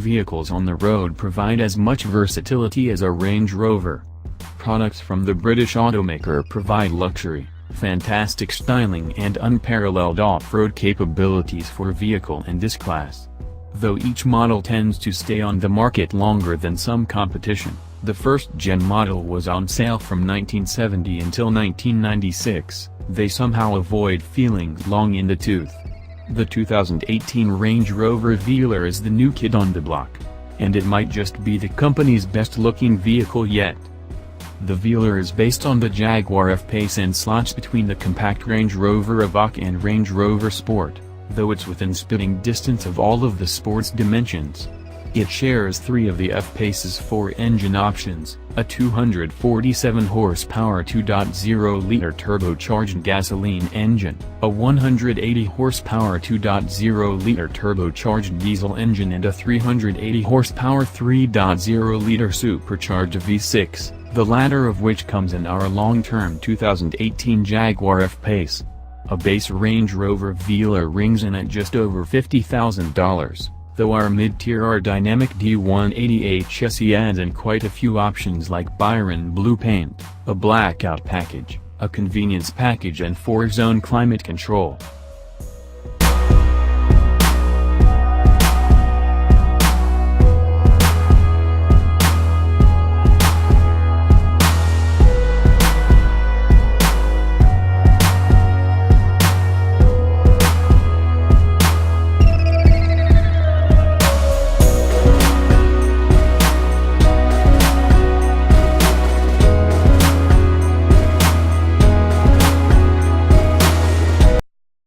vehicles on the road provide as much versatility as a Range Rover. Products from the British automaker provide luxury, fantastic styling and unparalleled off-road capabilities for vehicle in this class. Though each model tends to stay on the market longer than some competition, the first-gen model was on sale from 1970 until 1996, they somehow avoid feeling long in the tooth. The 2018 Range Rover Velar is the new kid on the block, and it might just be the company's best-looking vehicle yet. The Velar is based on the Jaguar F-Pace and slots between the compact Range Rover Evoque and Range Rover Sport, though it's within spitting distance of all of the sport's dimensions. It shares 3 of the F-Pace's 4 engine options, a 247 horsepower 2.0-liter turbocharged gasoline engine, a 180 horsepower 2.0-liter turbocharged diesel engine and a 380 horsepower 3.0-liter supercharged V6, the latter of which comes in our long-term 2018 Jaguar F-Pace. A base Range Rover Velar rings in at just over $50,000. Though our mid-tier R-Dynamic D180 HSE adds in quite a few options like Byron Blue paint, a blackout package, a convenience package and 4-zone climate control.